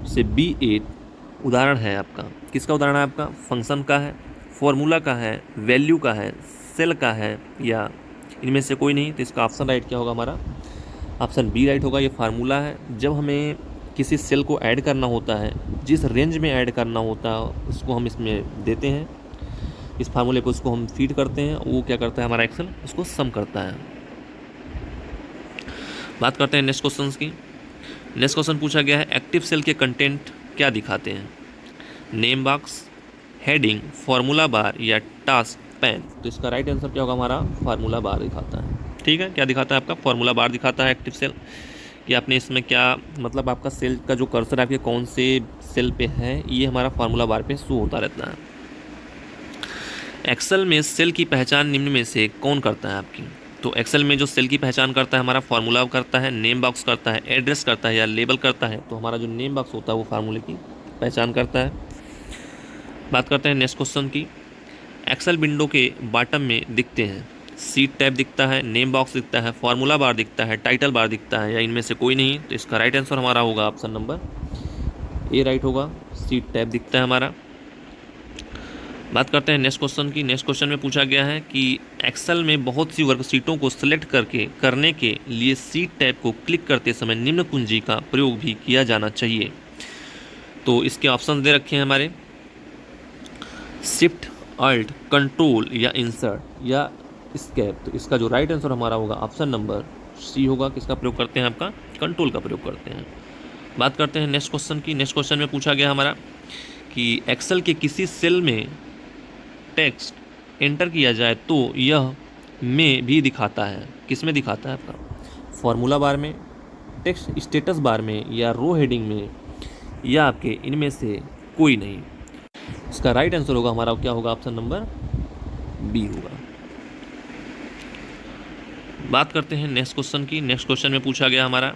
S2: से B8 उदाहरण है आपका। किसका उदाहरण है आपका? फंक्शन का है, फॉर्मूला का है, वैल्यू का है, सेल का है, या इनमें से कोई नहीं। तो इसका ऑप्शन राइट क्या होगा हमारा? ऑप्शन बी राइट होगा। ये फार्मूला है। जब हमें किसी सेल को ऐड करना होता है, जिस रेंज में ऐड करना होता है उसको हम इसमें देते हैं, इस फार्मूले को उसको हम फीड करते हैं, वो क्या करता है हमारा एक्सेल? उसको सम करता है। बात करते हैं नेक्स्ट क्वेश्चन की। नेक्स्ट क्वेश्चन पूछा गया है, एक्टिव सेल के कंटेंट क्या दिखाते हैं? नेम बॉक्स, हेडिंग, फार्मूला बार या टास्क पैन। तो इसका राइट आंसर क्या होगा हमारा? फार्मूला बार दिखाता है। ठीक है, क्या दिखाता है आपका? फार्मूला बार दिखाता है एक्टिव सेल। कि आपने इसमें क्या मतलब, आपका सेल का जो कर्सर आपके कौन से सेल पे है, ये हमारा फार्मूला बार पे शो होता रहता है। एक्सेल में सेल की पहचान निम्न में से कौन करता है आपकी? तो एक्सेल में जो सेल की पहचान करता है हमारा फार्मूला करता है, नेम बॉक्स करता है, एड्रेस करता है या लेबल करता है। तो हमारा जो नेम बॉक्स होता है वो फार्मूले की पहचान करता है। बात करते हैं नेक्स्ट क्वेश्चन की। एक्सेल विंडो के बॉटम में दिखते हैं सीट टैब दिखता है, नेम बॉक्स दिखता है, फार्मूला बार दिखता है, टाइटल बार दिखता है, या इनमें से कोई नहीं। तो इसका राइट आंसर हमारा होगा ऑप्शन नंबर ए राइट होगा। सीट टैब दिखता है हमारा। बात करते हैं नेक्स्ट क्वेश्चन की। नेक्स्ट क्वेश्चन में पूछा गया है कि एक्सेल में बहुत सी वर्कशीटों को सिलेक्ट करने के लिए सीट टैब को क्लिक करते समय निम्न कुंजी का प्रयोग भी किया जाना चाहिए। तो इसके ऑप्शन दे रखे हैं हमारे, शिफ्ट, अल्ट, कंट्रोल या इंसर्ट या स्केप। तो इसका जो राइट आंसर हमारा होगा ऑप्शन नंबर सी होगा। किसका प्रयोग करते हैं? आपका कंट्रोल का प्रयोग करते हैं। बात करते हैं नेक्स्ट क्वेश्चन की। नेक्स्ट क्वेश्चन में पूछा गया हमारा कि एक्सेल के किसी सेल में टेक्स्ट एंटर किया जाए तो यह में भी दिखाता है। किस में दिखाता है आपका? फॉर्मूला बार में, टेक्स्ट स्टेटस बार में, या रो हेडिंग में, या आपके इनमें से कोई नहीं। इसका राइट आंसर होगा हमारा क्या होगा? ऑप्शन नंबर बी होगा। बात करते हैं नेक्स्ट क्वेश्चन की। नेक्स्ट क्वेश्चन में पूछा गया हमारा,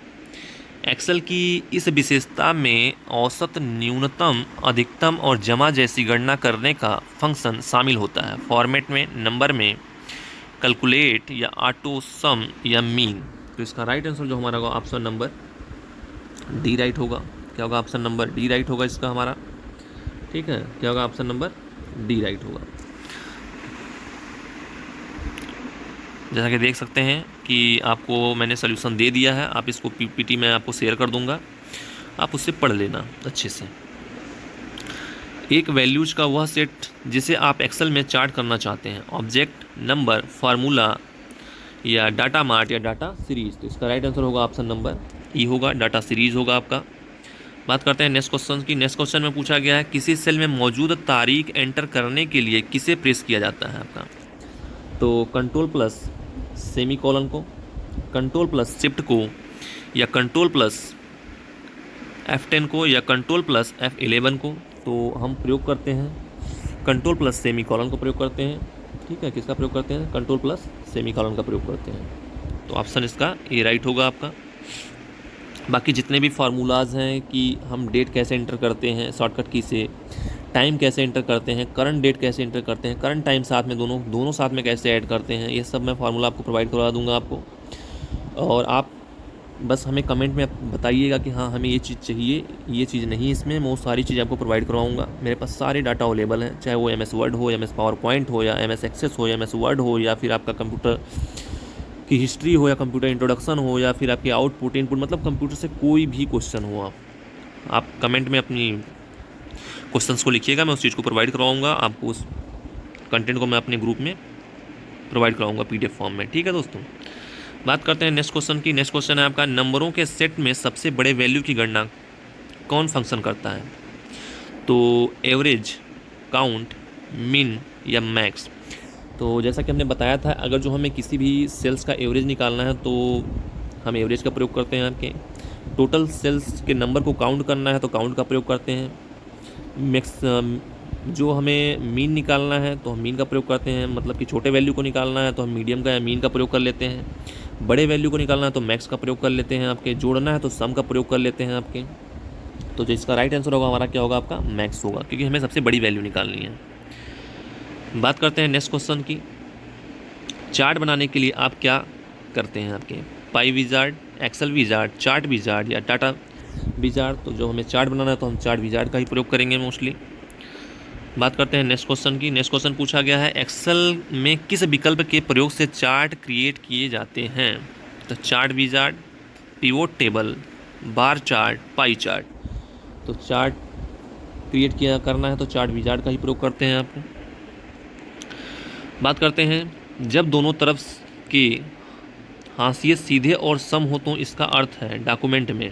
S2: एक्सेल की इस विशेषता में औसत, न्यूनतम, अधिकतम और जमा जैसी गणना करने का फंक्शन शामिल होता है। फॉर्मेट में, नंबर में, कैलकुलेट या ऑटो सम या मीन। तो इसका राइट आंसर जो हमारा होगा ऑप्शन नंबर डी राइट होगा। क्या होगा? ऑप्शन नंबर डी राइट होगा इसका हमारा। ठीक है, क्या होगा? ऑप्शन नंबर डी राइट होगा। जैसा कि देख सकते हैं कि आपको मैंने सोल्यूशन दे दिया है। आप इसको पीपीटी में आपको शेयर कर दूंगा, आप उससे पढ़ लेना अच्छे से। एक वैल्यूज का वह सेट जिसे आप एक्सेल में चार्ट करना चाहते हैं, ऑब्जेक्ट, नंबर, फार्मूला या डाटा मार्ट या डाटा सीरीज। तो इसका राइट आंसर होगा ऑप्शन नंबर ई होगा, डाटा सीरीज होगा आपका। बात करते हैं नेक्स्ट क्वेश्चन की। नेक्स्ट क्वेश्चन में पूछा गया है, किसी सेल में मौजूद तारीख एंटर करने के लिए किसे प्रेस किया जाता है आपका? तो कंट्रोल प्लस सेमी कॉलन को, कंट्रोल प्लस शिफ्ट को, या कंट्रोल प्लस F10 को, या कंट्रोल प्लस F11 को। तो हम प्रयोग करते हैं कंट्रोल प्लस सेमी कॉलन को प्रयोग करते हैं। ठीक है, किसका प्रयोग करते हैं, कंट्रोल प्लस सेमीकोलन का प्रयोग करते हैं। तो ऑप्शन इसका ए राइट होगा आपका। बाकी जितने भी फार्मूलाज हैं कि हम डेट कैसे एंटर करते हैं शॉर्टकट की से, टाइम कैसे एंटर करते हैं, करंट डेट कैसे एंटर करते हैं, करंट टाइम साथ में दोनों साथ में कैसे ऐड करते हैं, ये सब मैं फार्मूला आपको प्रोवाइड करवा दूंगा आपको। और आप बस हमें कमेंट में बताइएगा कि हाँ हमें ये चीज़ चाहिए, ये चीज़ नहीं, इसमें मैं वो सारी चीज़ आपको प्रोवाइड करवाऊंगा। मेरे पास सारे डाटा अवेलेबल हैं, चाहे वो MS वर्ड हो, MS पावर पॉइंट हो, या MS एक्सेस हो, या MS वर्ड हो, या फिर आपका कंप्यूटर की हिस्ट्री हो, या कंप्यूटर इंट्रोडक्शन हो, या फिर आपके आउटपुट इनपुट, मतलब कंप्यूटर से कोई भी क्वेश्चन हो आप कमेंट में अपनी क्वेश्चंस को लिखिएगा, मैं उस चीज़ को प्रोवाइड करवाऊँगा आपको। उस कंटेंट को मैं अपने ग्रुप में प्रोवाइड कराऊँगा PDF फॉर्म में। ठीक है दोस्तों, बात करते हैं नेक्स्ट क्वेश्चन की। नेक्स्ट क्वेश्चन है आपका, नंबरों के सेट में सबसे बड़े वैल्यू की गणना कौन फंक्शन करता है। तो एवरेज, काउंट, मिन या मैक्स। तो जैसा कि हमने बताया था, अगर जो हमें किसी भी सेल्स का एवरेज निकालना है तो हम एवरेज का प्रयोग करते हैं। आपके टोटल सेल्स के नंबर को काउंट करना है तो काउंट का प्रयोग करते हैं। मैक्स जो हमें मीन निकालना है तो हम मीन का प्रयोग करते हैं, मतलब कि छोटे वैल्यू को निकालना है तो हम मीडियम का या मीन का प्रयोग कर लेते हैं। बड़े वैल्यू को निकालना है तो मैक्स का प्रयोग कर लेते हैं। आपके जोड़ना है तो सम का प्रयोग कर लेते हैं आपके। तो जो इसका राइट आंसर होगा हमारा क्या होगा, आपका मैक्स होगा, क्योंकि हमें सबसे बड़ी वैल्यू निकालनी है। बात करते हैं नेक्स्ट क्वेश्चन की। चार्ट बनाने के लिए आप क्या करते हैं, आपके pie wizard, Excel wizard, chart wizard या डाटा विजार्ड। तो जो हमें चार्ट बनाना है तो हम चार्ट विजार्ड का ही प्रयोग करेंगे मोस्टली। बात करते हैं नेक्स्ट क्वेश्चन की। नेक्स्ट क्वेश्चन पूछा गया है, एक्सेल में किस विकल्प के प्रयोग से चार्ट क्रिएट किए जाते हैं। तो chart wizard, pivot table, bar chart, pie chart. तो चार्ट क्रिएट किया करना है तो चार्ट विजार्ड का ही प्रयोग करते हैं आप। बात करते हैं, जब दोनों तरफ के हाशिए सीधे और सम हो तो इसका अर्थ है डॉक्यूमेंट में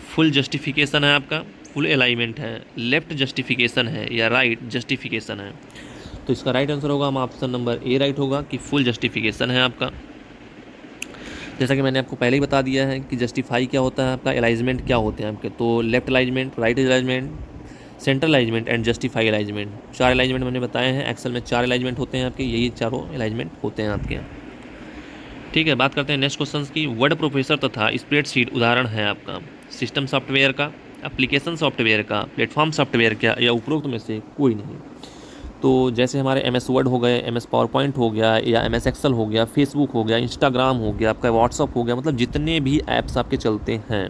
S2: फुल जस्टिफिकेशन है आपका, फुल अलाइनमेंट है, लेफ्ट जस्टिफिकेशन है या राइट जस्टिफिकेशन है। तो इसका राइट आंसर होगा हम ऑप्शन नंबर ए राइट होगा कि फुल जस्टिफिकेशन है आपका। जैसा कि मैंने आपको पहले ही बता दिया है कि जस्टिफाई क्या होता है, आपका अलाइजमेंट क्या होते हैं आपके। तो left alignment, right alignment, central alignment and justify alignment, 4 alignment मैंने बताए हैं। एक्सेल में 4 अलाइजमेंट होते हैं आपके, यही चारों अलाइजमेंट होते हैं आपके। ठीक है, बात करते हैं नेक्स्ट क्वेश्चन की। वर्ड प्रोफेसर तथा स्प्रेडशीट उदाहरण है आपका सिस्टम सॉफ्टवेयर का, एप्लीकेशन सॉफ्टवेयर का, प्लेटफॉर्म सॉफ्टवेयर का, या उपरोक्त में से कोई नहीं। तो जैसे हमारे MS वर्ड हो गए, MS पावर पॉइंट हो गया, या MS एक्सेल हो गया, फेसबुक हो गया, इंस्टाग्राम हो गया, आपका व्हाट्सअप हो गया, मतलब जितने भी ऐप्स आपके चलते हैं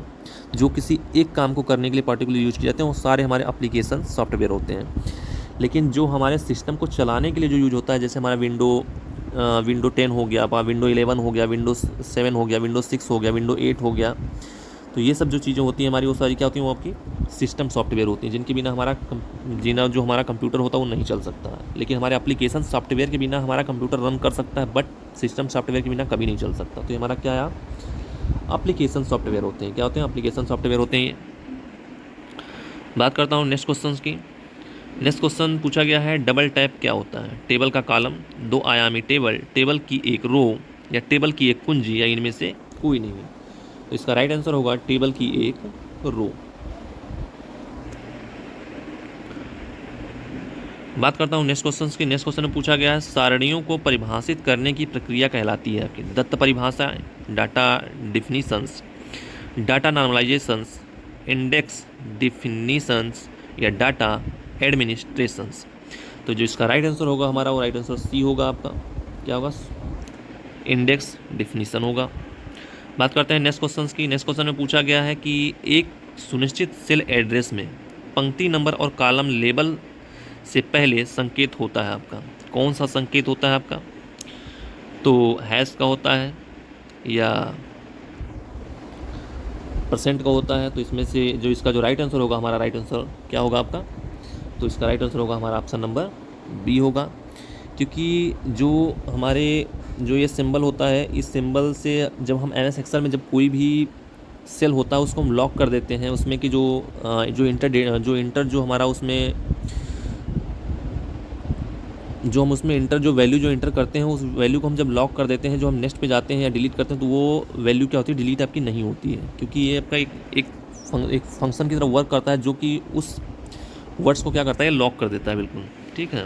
S2: जो किसी एक काम को करने के लिए पर्टिकुलर यूज किए जाते हैं वो सारे हमारे एप्लीकेशन सॉफ्टवेयर होते हैं। लेकिन जो हमारे सिस्टम को चलाने के लिए जो यूज होता है, जैसे हमारा विंडो 10 हो गया, विंडो 11 हो गया, विंडो 7 हो गया, विंडो 6 हो गया, विंडो 8 हो गया, तो ये सब जो चीज़ें होती हैं हमारी वो सारी क्या होती हैं, वो आपकी सिस्टम सॉफ्टवेयर होती हैं, जिनके बिना जो हमारा कंप्यूटर होता है वो नहीं चल सकता। लेकिन हमारे एप्लीकेशन सॉफ्टवेयर के बिना हमारा कंप्यूटर रन कर सकता है, बट सिस्टम सॉफ्टवेयर के बिना कभी नहीं चल सकता। तो ये हमारा क्या है, एप्लीकेशन सॉफ्टवेयर होते हैं। क्या होते हैं, एप्लीकेशन सॉफ्टवेयर होते हैं। बात करता हूँ नेक्स्ट क्वेश्चन की। नेक्स्ट क्वेश्चन पूछा गया है, डबल टैप क्या होता है। टेबल का कॉलम, 2 आयामी टेबल, टेबल की एक रो, या टेबल की एक कुंजी, या इनमें से कोई नहीं। तो इसका राइट आंसर होगा टेबल की एक रो। बात करता हूँ नेक्स्ट क्वेश्चन की। नेक्स्ट क्वेश्चन में पूछा गया है, सारणियों को परिभाषित करने की प्रक्रिया कहलाती है आपकी दत्त परिभाषा, data definitions, data normalisations, index definitions, या डाटा एडमिनिस्ट्रेशंस। तो जो इसका राइट आंसर होगा हमारा, वो राइट आंसर सी होगा आपका। क्या होगा, इंडेक्स डिफिनीशन होगा। बात करते हैं नेक्स्ट क्वेश्चन की। नेक्स्ट क्वेश्चन में पूछा गया है कि एक सुनिश्चित सेल एड्रेस में पंक्ति नंबर और कॉलम लेबल से पहले संकेत होता है आपका, कौन सा संकेत होता है आपका। तो हैश का होता है या % का होता है। तो इसमें से जो इसका जो राइट आंसर होगा हमारा, राइट आंसर क्या होगा आपका, तो इसका राइट आंसर होगा हमारा ऑप्शन नंबर बी होगा। क्योंकि जो ये सिंबल होता है, इस सिंबल से जब हम MS एक्सेल में जब कोई भी सेल होता है उसको हम लॉक कर देते हैं, उसमें कि जो हमारा उसमें जो वैल्यू जो इंटर करते हैं, उस वैल्यू को हम जब लॉक कर देते हैं, जो हम नेक्स्ट पे जाते हैं या डिलीट करते हैं, तो वो वैल्यू क्या होती है, डिलीट आपकी नहीं होती है। क्योंकि ये आपका एक फंक्शन की तरह वर्क करता है, जो कि उस वर्ड्स को क्या करता है, लॉक कर देता है बिल्कुल। ठीक है,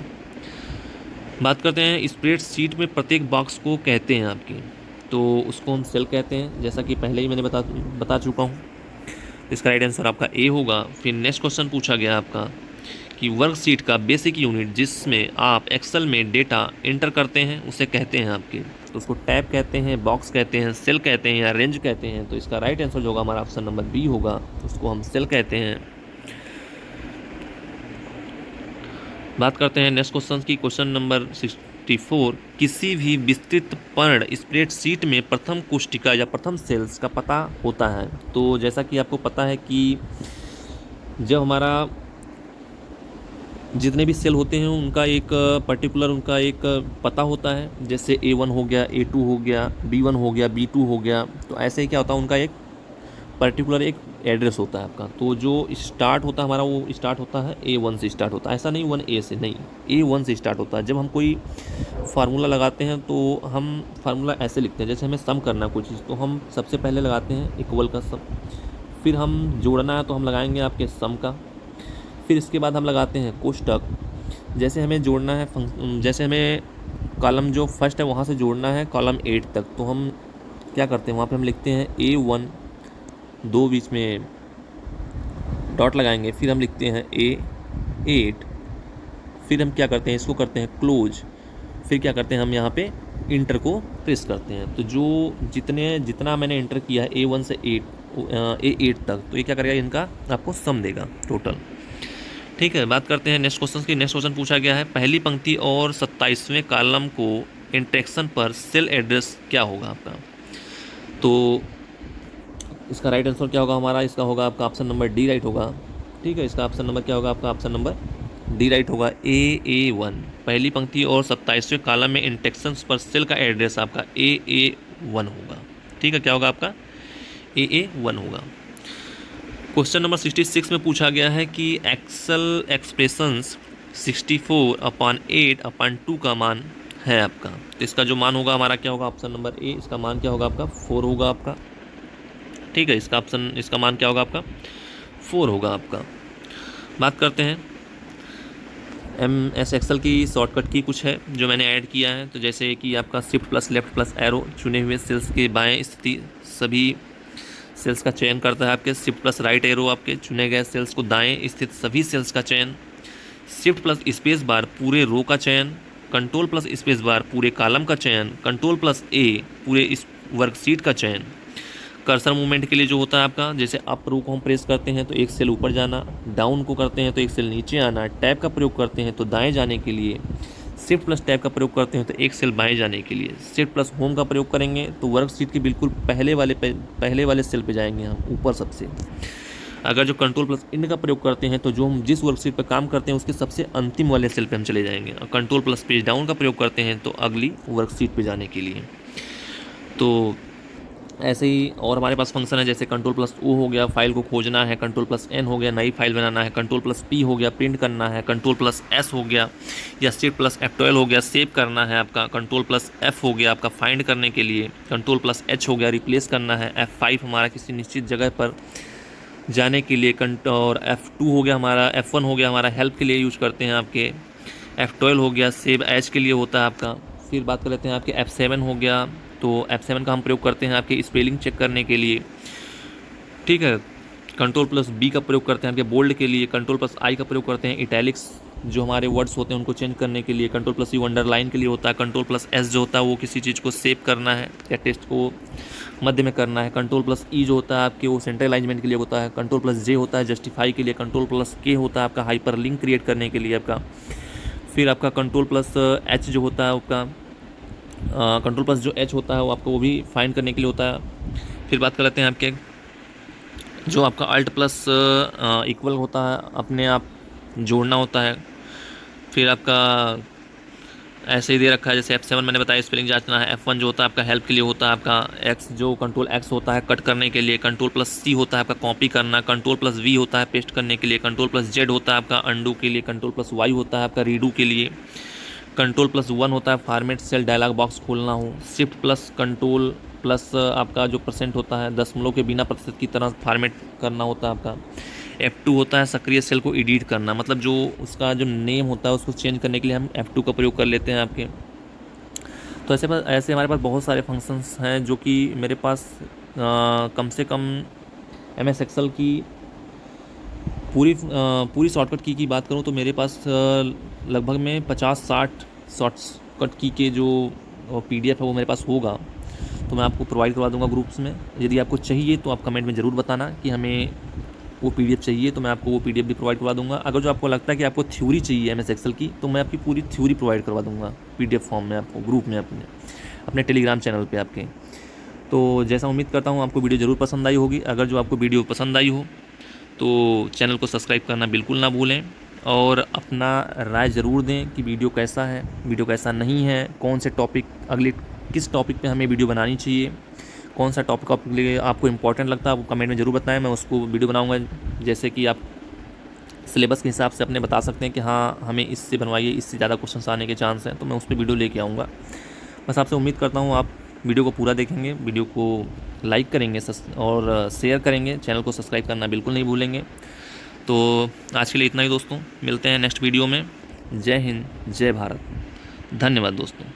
S2: बात करते हैं स्प्रेडशीट में प्रत्येक बॉक्स को कहते हैं आपकी, तो उसको हम सेल कहते हैं, जैसा कि पहले ही मैंने बता चुका हूँ। इसका राइट आंसर आपका ए होगा। फिर नेक्स्ट क्वेश्चन पूछा गया आपका कि वर्कशीट का बेसिक यूनिट जिसमें आप एक्सेल में डेटा एंटर करते हैं उसे कहते हैं आपके, तो उसको टैब कहते हैं, बॉक्स कहते हैं, सेल कहते हैं या रेंज कहते हैं। तो इसका राइट आंसर जो होगा हमारा ऑप्शन नंबर बी होगा, उसको हम सेल कहते हैं। बात करते हैं नेक्स्ट क्वेश्चन की, क्वेश्चन नंबर 64। किसी भी विस्तृत पर्ण स्प्रेडशीट में प्रथम कोष्ठिका या प्रथम सेल्स का पता होता है। तो जैसा कि आपको पता है कि जब हमारा जितने भी सेल होते हैं उनका एक पर्टिकुलर उनका एक पता होता है, जैसे A1 हो गया, A2 हो गया, B1 हो गया, B2 हो गया। तो ऐसे ही क्या होता है, उनका एक पर्टिकुलर एक एड्रेस होता है आपका। तो जो स्टार्ट होता है हमारा, वो स्टार्ट होता है A1 से स्टार्ट होता है, ऐसा नहीं 1A से, नहीं, A1 से स्टार्ट होता है। जब हम कोई फार्मूला लगाते हैं तो हम फार्मूला ऐसे लिखते हैं, जैसे हमें सम करना है कोई चीज़, तो हम सबसे पहले लगाते हैं इक्वल का सम, फिर हम जोड़ना है तो हम लगाएंगे आपके सम का, फिर इसके बाद हम लगाते हैं कोष्टक। जैसे हमें जोड़ना है जैसे हमें कॉलम जो फर्स्ट है वहाँ से जोड़ना है कॉलम 8 तक, तो हम क्या करते हैं, वहाँ पे हम लिखते हैं A1, दो बीच में डॉट लगाएंगे, फिर हम लिखते हैं A8, फिर हम क्या करते हैं, इसको करते हैं क्लोज, फिर क्या करते हैं, हम यहाँ पे इंटर को प्रेस करते हैं। तो जो जितना मैंने इंटर किया है A1 से A8 तक, तो ये क्या करेगा, इनका आपको सम देगा टोटल। ठीक है, बात करते हैं नेक्स्ट क्वेश्चन की। नेक्स्ट क्वेश्चन पूछा गया है, पहली पंक्ति और 27वें कॉलम को इंटरेक्शन पर सेल एड्रेस क्या होगा आपका। तो इसका राइट आंसर क्या होगा हमारा, इसका होगा आपका ऑप्शन नंबर डी राइट होगा। ठीक है, इसका ऑप्शन नंबर क्या होगा आपका, ऑप्शन नंबर डी राइट होगा। A1 पहली पंक्ति और 27वें कॉलम में इंटरेक्शन पर सेल का एड्रेस आपका AA1 होगा। ठीक है, क्या होगा आपका AA1 होगा। क्वेश्चन नंबर 66 में पूछा गया है कि एक्सेल एक्सप्रेशंस 64/8/2 का मान है आपका, तो इसका जो मान होगा हमारा क्या होगा, ऑप्शन नंबर ए, इसका मान क्या होगा आपका 4 होगा आपका। ठीक है, इसका मान क्या होगा आपका 4 होगा आपका। बात करते हैं MS एक्सेल की शॉर्टकट की कुछ है जो मैंने ऐड किया है। तो जैसे कि आपका shift plus left plus arrow चुने हुए सेल्स के बाएं स्थिति सभी सेल्स का चयन करता है आपके, शिफ्ट प्लस राइट एरो आपके चुने गए सेल्स को दाएं स्थित सभी सेल्स का चयन, शिफ्ट प्लस स्पेस बार पूरे रो का चयन, कंट्रोल प्लस स्पेस बार पूरे कॉलम का चयन, कंट्रोल प्लस A पूरे इस वर्कशीट का चयन। कर्सर मूवमेंट के लिए जो होता है आपका, जैसे अप रो को हम प्रेस करते हैं तो एक सेल ऊपर जाना, डाउन को करते हैं तो एक सेल नीचे आना, टैब का प्रयोग करते हैं तो दाएं जाने के लिए, शिफ्ट प्लस टैब का प्रयोग करते हैं तो एक सेल बाएं जाने के लिए, शिफ्ट प्लस होम का प्रयोग करेंगे तो वर्कशीट के बिल्कुल पहले वाले सेल पे जाएंगे हम ऊपर सबसे। अगर जो कंट्रोल प्लस इंड का प्रयोग करते हैं तो जो हम जिस वर्कशीट पर काम करते हैं उसके सबसे अंतिम वाले सेल पे हम चले जाएंगे, और कंट्रोल प्लस पेज डाउन का प्रयोग करते हैं तो अगली वर्कशीट पे जाने के लिए। तो ऐसे ही और हमारे पास फंक्शन है, जैसे कंट्रोल प्लस O हो गया फाइल को खोजना है, कंट्रोल प्लस N हो गया नई फाइल बनाना है, कंट्रोल प्लस P हो गया प्रिंट करना है, कंट्रोल प्लस S हो गया या शिफ्ट प्लस F12 हो गया सेव करना है आपका, कंट्रोल प्लस F हो गया आपका फाइंड करने के लिए, कंट्रोल प्लस H हो गया रिप्लेस करना है, F5 हमारा किसी निश्चित जगह पर जाने के लिए, और F2 हो गया हमारा, F1 हो गया हमारा हेल्प के लिए यूज करते हैं आपके, F12 हो गया सेव एज के लिए होता है आपका। फिर बात कर लेते हैं आपके F7 हो गया, तो F7 का हम प्रयोग करते हैं आपके स्पेलिंग चेक करने के लिए। ठीक है, कंट्रोल प्लस B का प्रयोग करते हैं आपके बोल्ड के लिए, कंट्रोल प्लस I का प्रयोग करते हैं इटैलिक्स जो हमारे वर्ड्स होते हैं उनको चेंज करने के लिए, कंट्रोल प्लस U अंडरलाइन के लिए होता है, कंट्रोल प्लस S जो होता है वो किसी चीज़ को सेव करना है या टेक्स्ट को मध्य में करना है, कंट्रोल प्लस E जो होता है आपके वो सेंट्रल अलाइनमेंट के लिए होता है, कंट्रोल प्लस J होता है जस्टिफाई के लिए, कंट्रोल प्लस K होता है आपका हाइपर लिंक क्रिएट करने के लिए आपका, फिर आपका कंट्रोल प्लस H जो होता है आपका कंट्रोल प्लस जो H होता है वो आपको वो भी फाइंड करने के लिए होता है। फिर बात कर लेते हैं आपके जो आपका अल्ट प्लस इक्वल होता है अपने आप जोड़ना होता है, फिर आपका ऐसे ही दे रखा है जैसे F7 मैंने बताया स्पेलिंग जांचना है, F1 जो होता है आपका हेल्प के लिए होता है आपका, X जो कंट्रोल X होता है कट करने के लिए, कंट्रोल प्लस C होता है आपका कॉपी करना, कंट्रोल प्लस V होता है पेस्ट करने के लिए, कंट्रोल प्लस Z होता है आपका अंडू के लिए, कंट्रोल प्लस Y होता है आपका रीडू के लिए, कंट्रोल प्लस 1 होता है फॉर्मेट सेल डायलॉग बॉक्स खोलना हो, शिफ्ट प्लस कंट्रोल प्लस आपका जो परसेंट होता है दशमलव के बिना प्रतिशत की तरह फॉर्मेट करना होता है आपका, F2 होता है सक्रिय सेल को एडिट करना, मतलब जो उसका जो नेम होता है उसको चेंज करने के लिए हम F2 का प्रयोग कर लेते हैं आपके। तो ऐसे हमारे पास बहुत सारे फंक्शंस हैं जो कि मेरे पास कम से कम MS एक्सेल की पूरी शॉर्टकट की बात करूँ तो मेरे पास लगभग में 50-60 शॉर्टकट की के जो PDF है वो मेरे पास होगा, तो मैं आपको प्रोवाइड करवा दूंगा ग्रुप्स में। यदि आपको चाहिए तो आप कमेंट में ज़रूर बताना कि हमें वो PDF चाहिए, तो मैं आपको वो PDF भी प्रोवाइड करवा दूंगा। अगर जो आपको लगता है कि आपको थ्योरी चाहिए MS एक्सेल की, तो मैं आपकी पूरी थ्योरी प्रोवाइड करवा दूंगा PDF फॉर्म में आपको, ग्रुप में अपने टेलीग्राम चैनल पर आपके। तो जैसा उम्मीद करता हूँ आपको वीडियो ज़रूर पसंद आई होगी। अगर जो आपको वीडियो पसंद आई हो तो चैनल को सब्सक्राइब करना बिल्कुल ना भूलें, और अपना राय ज़रूर दें कि वीडियो कैसा है, वीडियो कैसा नहीं है, कौन से टॉपिक अगले किस टॉपिक पे हमें वीडियो बनानी चाहिए, कौन सा टॉपिक आपके लिए आपको इम्पोर्टेंट लगता है, आप कमेंट में ज़रूर बताएं। मैं उसको वीडियो बनाऊंगा। जैसे कि आप सिलेबस के हिसाब से अपने बता सकते हैं कि हाँ हमें इससे बनवाइए, इससे ज़्यादा क्वेश्चन आने के चांस हैं, तो मैं उस पर वीडियो लेके आऊँगा। बस आपसे उम्मीद करता हूँ आप वीडियो को पूरा देखेंगे, वीडियो को लाइक करेंगे और शेयर करेंगे, चैनल को सब्सक्राइब करना बिल्कुल नहीं भूलेंगे। तो आज के लिए इतना ही दोस्तों, मिलते हैं नेक्स्ट वीडियो में। जय हिंद, जय भारत, धन्यवाद दोस्तों।